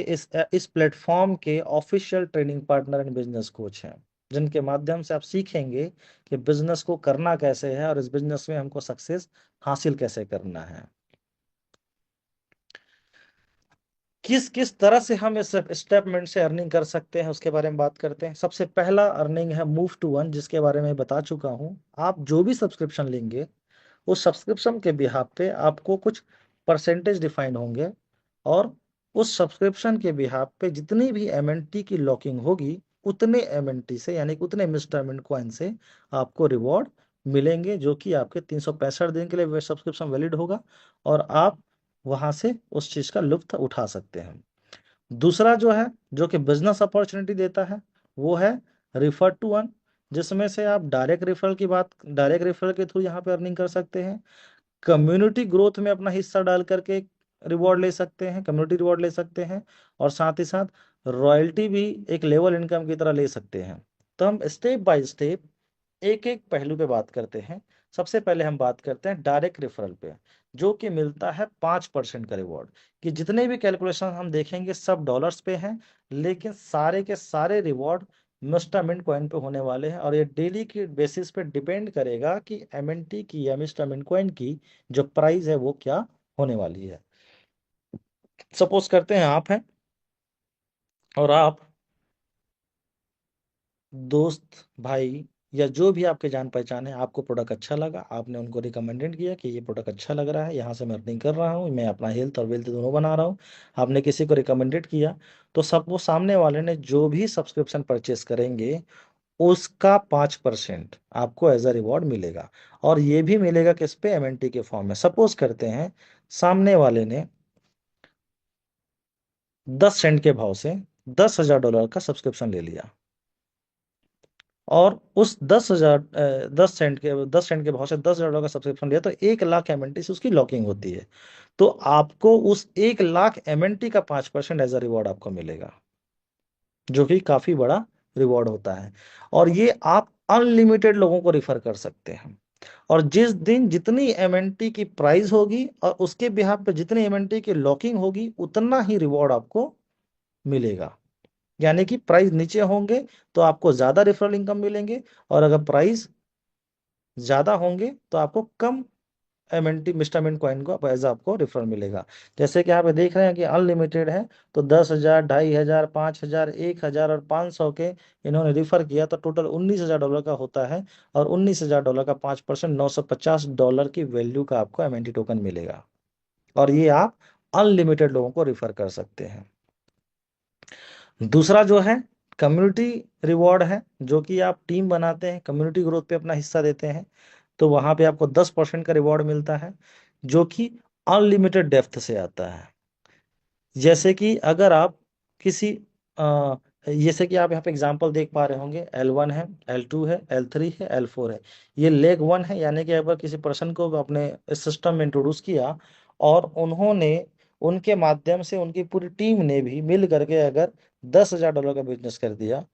इस प्लेटफॉर्म के official training partner and business coach हैं, जिनके माध्यम से आप सीखेंगे कि बिजनेस को करना कैसे है और इस बिजनेस में हमको सक्सेस हासिल कैसे करना है। किस किस तरह से हम इस स्टेटमेंट से अर्निंग कर सकते हैं उसके बारे में बात करते हैं। सबसे पहला अर्निंग है मूव टू अर्न, जिसके बारे में बता चुका हूं। आप जो भी सब्सक्रिप्शन लेंगे, उस सब्सक्रिप्शन के बिहाफ पे आपको कुछ परसेंटेज डिफाइन होंगे, और उस सब्सक्रिप्शन के बिहाफ पे जितनी भी एमएनटी की लॉकिंग होगी, उतने एमएनटी से, यानी कि उतने इंस्टॉलमेंट कॉइन से आपको रिवॉर्ड मिलेंगे, जो कि आपके 365 दिन के लिए सब्सक्रिप्शन वैलिड होगा, और आप वहां से उस चीज का लुत्फ उठा सकते हैं। दूसरा जो है, जो कि बिजनेस अपॉर्चुनिटी देता है, वो है रिफर टू अर्न, जिसमें से आप डायरेक्ट रेफरल के थ्रू यहाँ पे अर्निंग कर सकते हैं। कम्युनिटी ग्रोथ में अपना हिस्सा डाल करके रिवॉर्ड ले सकते हैं, कम्युनिटी रिवॉर्ड ले सकते हैं। और साथ ही साथ रॉयल्टी भी एक लेवल इनकम की तरह ले सकते हैं। तो हम स्टेप बाय स्टेप एक एक पहलू पे बात करते हैं। सबसे पहले हम बात करते हैं डायरेक्ट रेफरल पे, जो कि मिलता है 5% का रिवॉर्ड। कि जितने भी कैलकुलेशन हम देखेंगे सब डॉलर्स पे हैं, लेकिन सारे के सारे रिवॉर्ड मिस्टर मिंट कॉइन पे होने वाले हैं, और ये डेली की बेसिस पे डिपेंड करेगा कि एमएनटी की या मिस्टर मिंट कॉइन की जो प्राइस है वो क्या होने वाली है। सपोज करते हैं आप हैं, और आप दोस्त भाई या जो भी आपके जान पहचान है, आपको प्रोडक्ट अच्छा लगा, आपने उनको रिकमेंडेड किया कि ये प्रोडक्ट अच्छा लग रहा है, यहाँ से मैं अर्निंग कर रहा हूँ, मैं अपना हेल्थ और वेल्थ दोनों बना रहा हूँ। आपने किसी को रिकमेंडेड किया, तो सब वो सामने वाले ने जो भी सब्सक्रिप्शन परचेस करेंगे उसका 5% आपको एज अ रिवॉर्ड मिलेगा। और ये भी मिलेगा किस पे, एमएनटी के फॉर्म में। सपोज करते हैं सामने वाले ने 10 सेंट के भाव से $10,000 का सब्सक्रिप्शन ले लिया, और उस 10,000 10 सेंट के भाव से $10,000 का सब्सक्रिप्शन लिया, तो 1 लाख एमएनटी से उसकी लॉकिंग होती है। तो आपको उस 1 लाख एमएनटी का 5% एज अ रिवॉर्ड आपको मिलेगा, जो कि काफी बड़ा रिवॉर्ड होता है। और ये आप अनलिमिटेड लोगों को रिफर कर सकते हैं। और जिस दिन जितनी एमएनटी की प्राइस होगी और उसके बिहाफ पे जितनी एमएनटी की लॉकिंग होगी, उतना ही रिवॉर्ड आपको मिलेगा। यानी कि प्राइस नीचे होंगे तो आपको ज्यादा रेफरल इनकम मिलेंगे, और अगर प्राइस ज्यादा होंगे तो आपको कम एमएनटी मिस्टर मिंट कॉइन को एज आपको रेफरल मिलेगा। जैसे कि आप ये देख रहे हैं कि अनलिमिटेड है, तो 10,000, 2,500, 5,000, 1,000 और 500 के इन्होंने रिफर किया, तो टोटल $19,000 का होता है। और $19,000 का 5% $950 की वैल्यू का आपको एमएनटी टोकन मिलेगा। और ये आप अनलिमिटेड लोगों को रिफर कर सकते हैं। दूसरा जो है कम्युनिटी रिवॉर्ड है, जो कि आप टीम बनाते हैं, कम्युनिटी ग्रोथ पे अपना हिस्सा देते हैं, तो वहां पे आपको 10% का रिवॉर्ड मिलता है, जो कि अनलिमिटेड डेप्थ से आता है। जैसे कि अगर आप किसी जैसे कि आप यहाँ पे एग्जांपल देख पा रहे होंगे, L1 है, L2 है, L3 है, L4 है। ये लेग 1 है, यानी कि अगर किसी पर्सन को अपने इस सिस्टम में इंट्रोड्यूस किया, और उन्होंने उनके माध्यम से उनकी पूरी टीम ने भी मिल करके अगर $10,000 का बिजनेस कर दिया,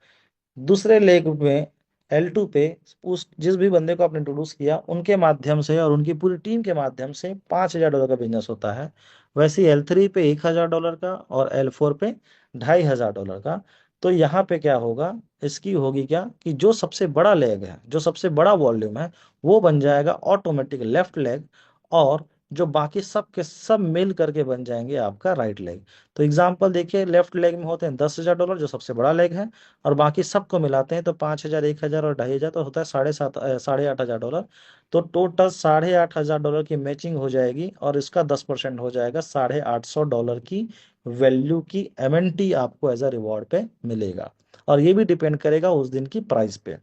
दूसरे लेग में L2 पे उस जिस भी बंदे को आपने इंट्रोड्यूस किया उनके माध्यम से और उनकी पूरी टीम के माध्यम से $5,000 का बिजनेस होता है। वैसे ही L3 पे $1,000 का, और L4 पे $2,500 का। तो यहाँ पे क्या होगा, इसकी होगी क्या कि जो सबसे बड़ा लेग है, जो सबसे बड़ा वॉल्यूम है, वो बन जाएगा ऑटोमेटिक लेफ्ट लेग, और जो बाकी सब के सब मिल करके बन जाएंगे आपका राइट लेग। तो एग्जाम्पल देखिए, लेफ्ट लेग में होते हैं $10,000 जो सबसे बड़ा लेग है, और बाकी सबको मिलाते हैं तो 5,000, 1,000 और 2,500, तो होता है 8,500। तो टोटल $8,500 की मैचिंग हो जाएगी, और इसका 10% हो जाएगा $850 की वैल्यू की एमएनटी आपको एज अ रिवॉर्ड पे मिलेगा। और ये भी डिपेंड करेगा उस दिन की प्राइस पे,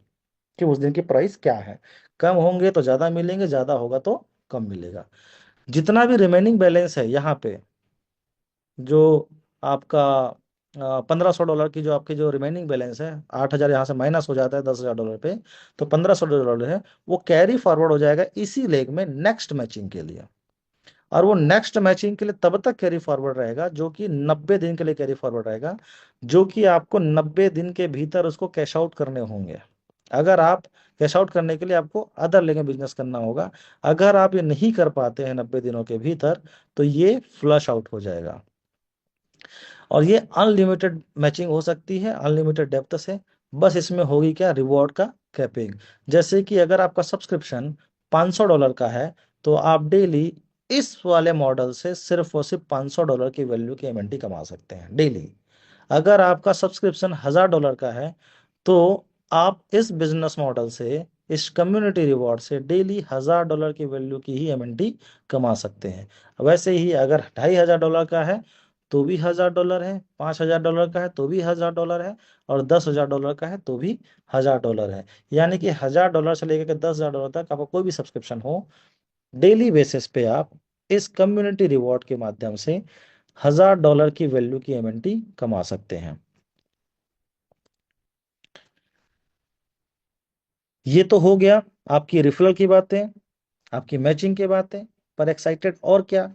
कि उस दिन की प्राइस क्या है। कम होंगे तो ज्यादा मिलेंगे, ज्यादा होगा तो कम मिलेगा। जितना भी रिमेनिंग बैलेंस है यहाँ पे, जो आपका $1,500 की जो आपकी जो रिमेनिंग बैलेंस है, 8,000 यहाँ से माइनस हो जाता है $10,000 पे, तो $1,500 है, वो कैरी फॉरवर्ड हो जाएगा इसी लेग में नेक्स्ट मैचिंग के लिए। और वो नेक्स्ट मैचिंग के लिए तब तक कैरी फॉरवर्ड रहेगा, जो कि 90 दिन के लिए कैरी फॉरवर्ड रहेगा, जो कि आपको 90 दिन के भीतर उसको कैश आउट करने होंगे। अगर आप कैश आउट करने के लिए आपको अदर लेग में बिजनेस करना होगा। अगर आप ये नहीं कर पाते हैं 90 दिनों के भीतर, तो ये फ्लश आउट हो जाएगा। और ये अनलिमिटेड मैचिंग हो सकती है, अनलिमिटेड डेप्थ से। बस इसमें होगी क्या, रिवॉर्ड का कैपिंग। जैसे कि अगर आपका सब्सक्रिप्शन $500 का है, तो आप डेली इस वाले मॉडल से सिर्फ और सिर्फ $500 की वैल्यू की एमएनटी कमा सकते हैं डेली। अगर आपका सब्सक्रिप्शन $1,000 का है, तो आप इस बिजनेस मॉडल से, इस कम्युनिटी रिवॉर्ड से डेली $1,000 की वैल्यू की ही एमएनटी कमा सकते हैं। वैसे ही अगर $2,500 का है तो भी $1,000 है, $5,000 का है तो भी $1,000 है, और $10,000 का है तो भी $1,000 है। यानी कि $1,000 से लेकर के $10,000 तक आपका कोई भी सब्सक्रिप्शन हो, डेली बेसिस पे आप इस कम्युनिटी रिवॉर्ड के माध्यम से $1,000 की वैल्यू की एमएनटी कमा सकते हैं। ये तो हो गया आपकी रिफरल की बातें, आपकी मैचिंग की बातें। पर एक्साइटेड और क्या,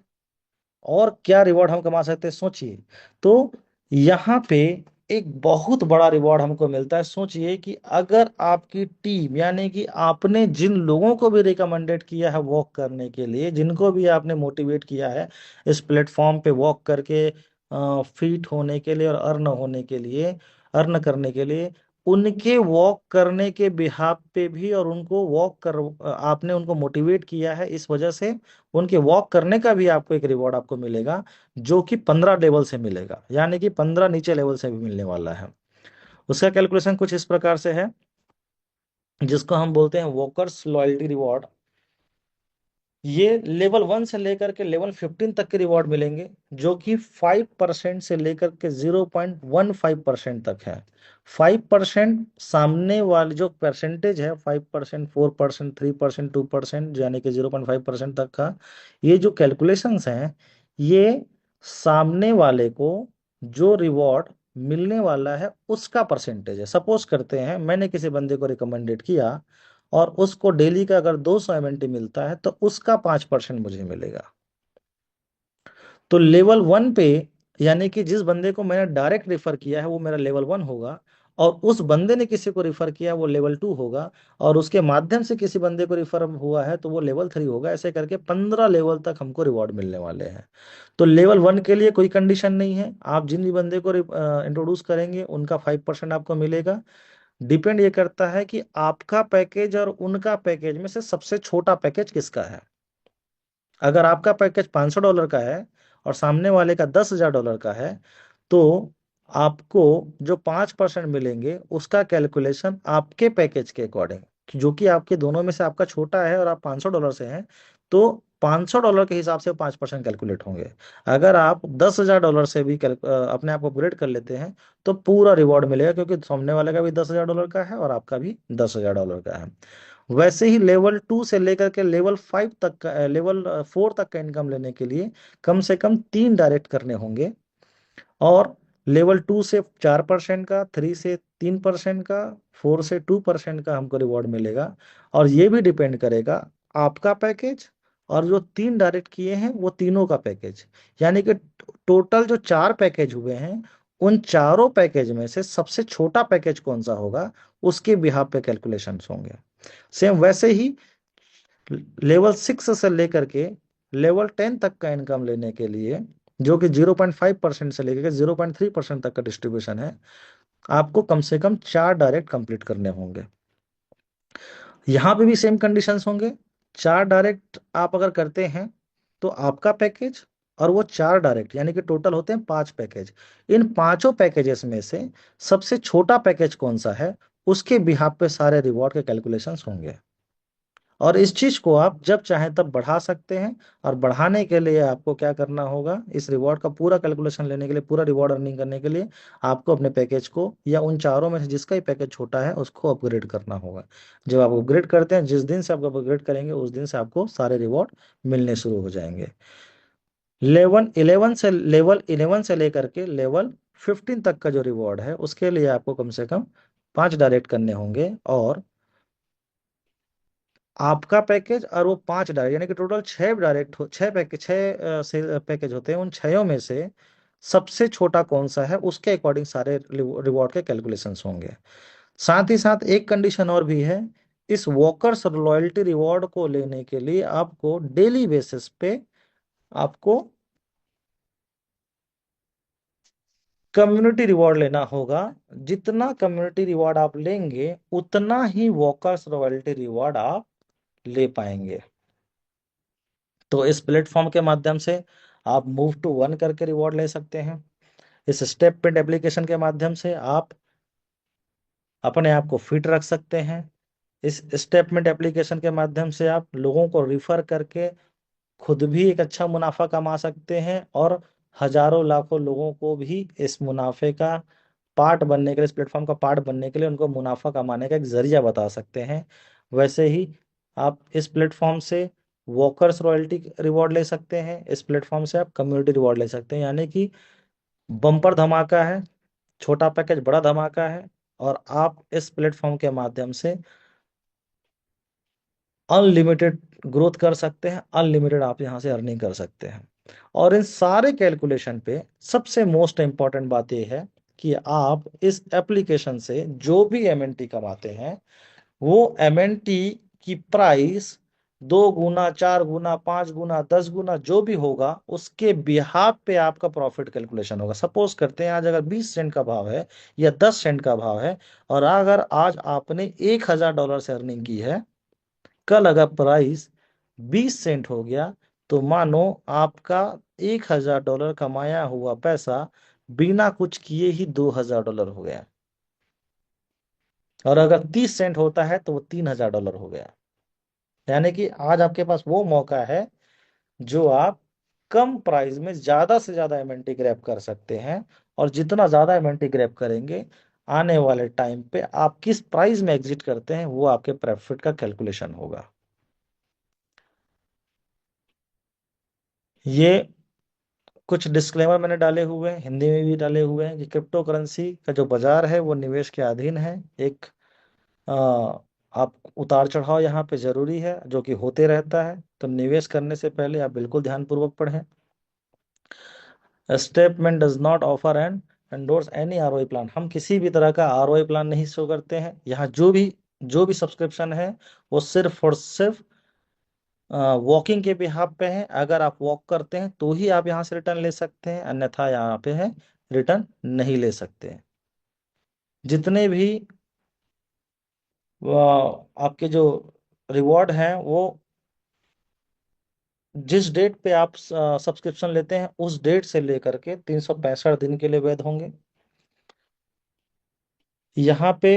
और क्या रिवॉर्ड हम कमा सकते हैं, सोचिए। तो यहाँ पे एक बहुत बड़ा रिवॉर्ड हमको मिलता है। सोचिए कि अगर आपकी टीम, यानी कि आपने जिन लोगों को भी रिकमेंडेड किया है वॉक करने के लिए, जिनको भी आपने मोटिवेट किया है इस प्लेटफॉर्म पे वॉक करके फिट होने के लिए और अर्न होने के लिए, अर्न करने के लिए, उनके वॉक करने के बिहाफ पे भी, और उनको वॉक कर आपने उनको मोटिवेट किया है, इस वजह से उनके वॉक करने का भी आपको एक रिवॉर्ड आपको मिलेगा, जो कि 15 लेवल से मिलेगा, यानी कि 15 नीचे लेवल से भी मिलने वाला है। उसका कैलकुलेशन कुछ इस प्रकार से है, जिसको हम बोलते हैं वॉकर्स लॉयल्टी रिवॉर्ड। ये लेवल 1 से लेकर के लेवल 15 तक के रिवॉर्ड मिलेंगे, जो कि 5% से लेकर के 0.15% तक है। 5% सामने वाले जो परसेंटेज है, 5%, 4%, 3%, 2%, यानी कि 0.5% तक का, ये जो कैलकुलेशंस हैं, ये सामने वाले को जो रिवॉर्ड मिलने वाला है उसका परसेंटेज है। सपोज करते हैं मैंने किसी बंदे को रिकमेंडेड किया और उसको डेली का अगर 200 MNT मिलता है तो उसका 5% मुझे मिलेगा। तो लेवल 1 पे, यानी कि जिस बंदे को मैंने डायरेक्ट रेफर किया है वो मेरा लेवल 1 होगा, और उस बंदे ने किसी को रेफर किया वो लेवल 2 होगा, और उसके माध्यम से किसी बंदे को रेफर हुआ है तो वो लेवल 3 होगा। ऐसे करके 15 लेवल तक हमको रिवॉर्ड मिलने वाले हैं। तो लेवल 1 के लिए कोई कंडीशन नहीं है, आप जिन भी बंदे को इंट्रोड्यूस करेंगे उनका 5% आपको मिलेगा। डिपेंड ये करता है कि आपका पैकेज और उनका पैकेज में से सबसे छोटा पैकेज किसका है। अगर आपका पैकेज $500 का है और सामने वाले का $10,000 का है, तो आपको जो 5% मिलेंगे उसका कैलकुलेशन आपके पैकेज के अकॉर्डिंग, जो कि आपके दोनों में से आपका छोटा है और आप $500 से हैं, तो $500 के हिसाब से 5% कैलकुलेट होंगे। अगर आप $10,000 से भी अपने आप को अपग्रेड कर लेते हैं तो पूरा रिवॉर्ड मिलेगा, क्योंकि सामने वाले का भी $10,000 का है और आपका भी $10,000 का है। वैसे ही लेवल 2 से लेकर के लेवल 5 तक का, लेवल 4 तक का इनकम लेने के लिए कम से कम 3 डायरेक्ट करने होंगे, और लेवल 2 से 4% का, 3 से 3% का, 4 से 2% का हमको रिवॉर्ड मिलेगा। और ये भी डिपेंड करेगा आपका पैकेज और जो 3 डायरेक्ट किए हैं वो तीनों का पैकेज, यानी कि टोटल जो 4 पैकेज हुए हैं, उन चारों पैकेज में से सबसे छोटा पैकेज कौन सा होगा उसके बिहाफ पे कैलकुलेशंस होंगे। सेम वैसे ही लेवल 6 से लेकर के लेवल 10 तक का इनकम लेने के लिए, जो कि 0.5% से लेकर के 0.3% तक का डिस्ट्रीब्यूशन है, आपको कम से कम 4 डायरेक्ट कंप्लीट करने होंगे। यहाँ पे भी सेम कंडीशंस होंगे। 4 डायरेक्ट आप अगर करते हैं तो आपका पैकेज और वो 4 डायरेक्ट, यानी कि टोटल होते हैं 5 पैकेज। इन पांचों पैकेजेस में से सबसे छोटा पैकेज कौन सा है उसके बिहाफ पे सारे रिवॉर्ड के कैलकुलेशंस होंगे। और इस चीज को आप जब चाहें तब बढ़ा सकते हैं। और बढ़ाने के लिए आपको क्या करना होगा, इस रिवॉर्ड का पूरा कैलकुलेशन लेने के लिए, पूरा रिवॉर्ड अर्निंग करने के लिए आपको अपने पैकेज को, या उन चारों में से जिसका ही पैकेज छोटा है उसको अपग्रेड करना होगा। जब आप अपग्रेड करते हैं, जिस दिन से आप अपग्रेड करेंगे उस दिन से आपको सारे रिवॉर्ड मिलने शुरू हो जाएंगे। लेवल 11 से लेकर के लेवल 15 तक का जो रिवॉर्ड है उसके लिए आपको कम से कम 5 डायरेक्ट करने होंगे, और आपका पैकेज और वो 5 डायरेक्ट, यानी कि टोटल 6 डायरेक्ट हो, 6 पैकेज, 6 पैकेज होते हैं। उन 6 में से सबसे छोटा कौन सा है उसके अकॉर्डिंग सारे रिवॉर्ड के कैलकुलेशंस होंगे। साथ ही साथ एक कंडीशन और भी है, इस वॉकर्स लॉयल्टी रिवॉर्ड को लेने के लिए आपको डेली बेसिस पे आपको कम्युनिटी रिवॉर्ड लेना होगा। जितना कम्युनिटी रिवॉर्ड आप लेंगे उतना ही वॉकर्स रॉयल्टी रिवॉर्ड आप ले पाएंगे। तो इस प्लेटफॉर्म के माध्यम से आप मूव टू 1 करके रिवॉर्ड ले सकते हैं। इस स्टेप पेड एप्लीकेशन के माध्यम से आप अपने आप को फिट रख सकते हैं। इस स्टेपमेंट एप्लीकेशन के माध्यम से आप लोगों को रिफर करके खुद भी एक अच्छा मुनाफा कमा सकते हैं, और हजारों लाखों लोगों को भी इस मुनाफे का पार्ट बनने के लिए, इस प्लेटफॉर्म का पार्ट बनने के लिए उनको मुनाफा कमाने का एक जरिया बता सकते हैं। वैसे ही आप इस प्लेटफॉर्म से वॉकर्स रॉयल्टी रिवॉर्ड ले सकते हैं, इस प्लेटफॉर्म से आप कम्युनिटी रिवॉर्ड ले सकते हैं, यानी कि बम्पर धमाका है, छोटा पैकेज बड़ा धमाका है। और आप इस प्लेटफॉर्म के माध्यम से अनलिमिटेड ग्रोथ कर सकते हैं, अनलिमिटेड आप यहाँ से अर्निंग कर सकते हैं। और इन सारे कैलकुलेशन पे सबसे मोस्ट इंपॉर्टेंट बात यह है कि आप इस एप्लीकेशन से जो भी एमएनटी कमाते हैं वो एमएनटी की प्राइस 2 गुना, 4 गुना, 5 गुना, 10 गुना जो भी होगा उसके बिहाफ पे आपका प्रॉफिट कैलकुलेशन होगा। सपोज करते हैं आज अगर 20 सेंट का भाव है या 10 सेंट का भाव है, और अगर आज आपने $1,000 से अर्निंग की है, कल अगर प्राइस 20 सेंट हो गया, तो मानो आपका $1,000 कमाया हुआ पैसा बिना कुछ किए ही $2,000 हो गया। और अगर 30 सेंट होता है तो वो $3,000 हो गया। यानी कि आज आपके पास वो मौका है जो आप कम प्राइस में ज्यादा से ज्यादा एमएनटी ग्रैब कर सकते हैं। और जितना ज्यादा एमएनटी ग्रैब करेंगे, आने वाले टाइम पे आप किस प्राइस में एग्जिट करते हैं वो आपके प्रॉफिट का कैलकुलेशन होगा। ये कुछ डिस्क्लेमर मैंने डाले हुए हैं, हिंदी में भी डाले हुए हैं, कि क्रिप्टो करेंसी का जो बाजार है वो निवेश के अधीन है। एक आ, आप उतार चढ़ाव यहाँ पे जरूरी है जो कि होते रहता है, तो निवेश करने से पहले आप बिल्कुल ध्यानपूर्वक पढ़ें। Statement does not offer and endorse any ROI plan. हम किसी भी तरह का आरओआई प्लान नहीं शो करते हैं। यहाँ जो भी सब्सक्रिप्शन है वो सिर्फ और सिर्फ वॉकिंग के बिहाफ पे है। अगर आप वॉक करते हैं तो ही आप यहाँ से रिटर्न ले सकते हैं, अन्यथा यहाँ पे है रिटर्न नहीं ले सकते हैं। जितने भी आपके जो रिवॉर्ड हैं वो जिस डेट पे आप सब्सक्रिप्शन लेते हैं उस डेट से लेकर के 365 दिन के लिए वैध होंगे। यहाँ पे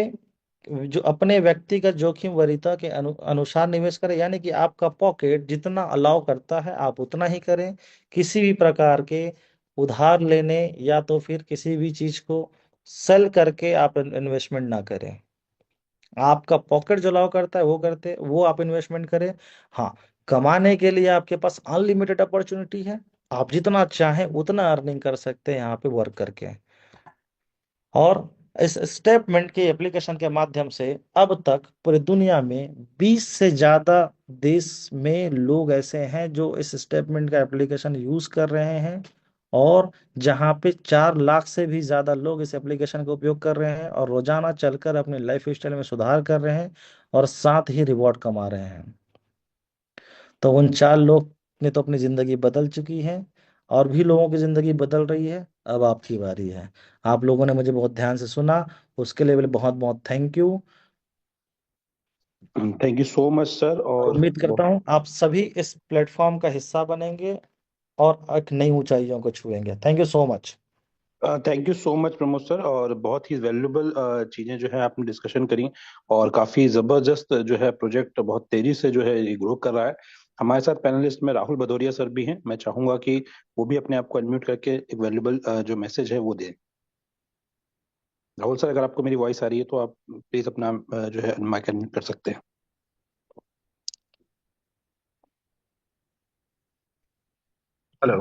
जो अपने व्यक्तिगत जोखिम वरीयता के अनुसार निवेश करें, यानी कि आपका पॉकेट जितना अलाउ करता है आप उतना ही करें। किसी भी प्रकार के उधार लेने या तो फिर किसी भी चीज को सेल करके आप इन्वेस्टमेंट ना करें। आपका पॉकेट जो अलाउ करता है वो आप इन्वेस्टमेंट करें। हाँ, कमाने के लिए आपके पास अनलिमिटेड अपॉर्चुनिटी है। आप जितना चाहें उतना अर्निंग कर सकते हैं यहाँ पे वर्क करके। और इस स्टेटमेंट के एप्लीकेशन के माध्यम से अब तक पूरी दुनिया में 20 से ज्यादा देश में लोग ऐसे हैं जो इस स्टेटमेंट का एप्लीकेशन यूज कर रहे हैं, और जहां पे 4 लाख से भी ज्यादा लोग इस एप्लीकेशन का उपयोग कर रहे हैं और रोजाना चलकर अपने लाइफ स्टाइल में सुधार कर रहे हैं और साथ ही रिवॉर्ड कमा रहे हैं। तो उन 4 लोग ने तो अपनी जिंदगी बदल चुकी है, और भी लोगों की जिंदगी बदल रही है। अब आपकी बारी है। आप लोगों ने मुझे बहुत ध्यान से सुना, उसके लिए बहुत बहुत thank you. Thank you so much sir. और उम्मीद करता हूँ आप सभी इस प्लेटफॉर्म का हिस्सा बनेंगे और एक नई ऊंचाइयों को छुएंगे। Thank you so much. Thank you so much Pramod sir. और बहुत ही वैल्यूबल चीजें जो है आपने डिस्कशन करी, और काफी जबरदस्त जो है प्रोजेक्ट बहुत तेजी से जो है ये ग्रो कर रहा है। हमारे साथ पैनलिस्ट में राहुल भदौरिया सर भी हैं। मैं चाहूंगा कि वो भी अपने आप को अनम्यूट करके एक वैल्यूबल जो मैसेज है वो दें। राहुल सर, अगर आपको मेरी वॉइस आ रही है तो आप प्लीज अपना जो है माइक अनम्यूट कर सकते हैं। हेलो।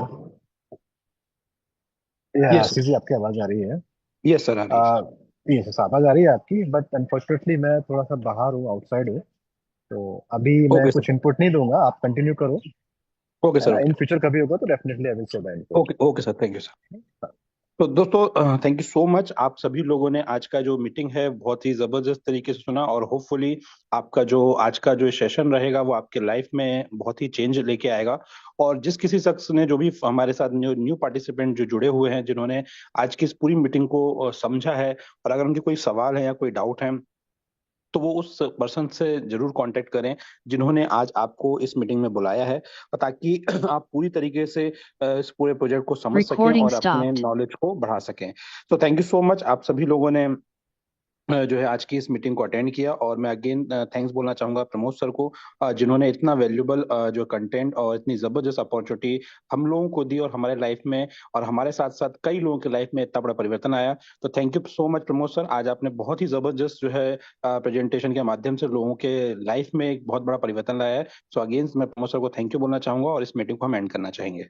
ये यस आशीष जी, आपकी आवाज आ रही है? यस सर, आ रही आ, ये आवाज आ रही है आपकी, बट अनफॉर्चुनेटली मैं थोड़ा सा बाहर हूँ, आउटसाइड हूँ। तो अभी है। मैं ओके सर। कुछ इनपुट नहीं दूंगा, आप कंटिन्यू करो। ओके है सर। ना? इन ओके फ्यूचर कभी होगा तो definitely I will say the input. Okay okay sir, thank you sir. तो दोस्तों, थैंक यू सो मच। आप सभी लोगों ने आज का जो मीटिंग है बहुत ही जबरदस्त तरीके से सुना, और होपफुली आपका जो आज का जो सेशन रहेगा वो आपके लाइफ में बहुत ही चेंज लेके आएगा। और जिस किसी शख्स ने जो भी हमारे साथ न्यू पार्टिसिपेंट जो जुड़े हुए हैं, जिन्होंने आज की इस पूरी मीटिंग को समझा है, और अगर उनके कोई सवाल है या कोई डाउट है तो वो उस पर्सन से जरूर कांटेक्ट करें जिन्होंने आज आपको इस मीटिंग में बुलाया है, ताकि आप पूरी तरीके से इस पूरे प्रोजेक्ट को समझ सकें Recording और अपने stopped. नॉलेज को बढ़ा सकें। तो थैंक यू सो मच, आप सभी लोगों ने जो है आज की इस मीटिंग को अटेंड किया। और मैं अगेन थैंक्स बोलना चाहूंगा प्रमोद सर को, जिन्होंने इतना वैल्यूबल जो कंटेंट और इतनी जबरदस्त अपॉर्चुनिटी हम लोगों को दी, और हमारे लाइफ में और हमारे साथ साथ कई लोगों की लाइफ में इतना बड़ा परिवर्तन आया। तो thank you so much Pramod sir, आज आपने बहुत ही जबरदस्त जो है प्रेजेंटेशन के माध्यम से लोगों के लाइफ में एक बहुत बड़ा परिवर्तन लाया है। सो अगेन मैं प्रमोद सर को थैंक यू बोलना चाहूंगा, और इस मीटिंग को हम एंड करना चाहेंगे।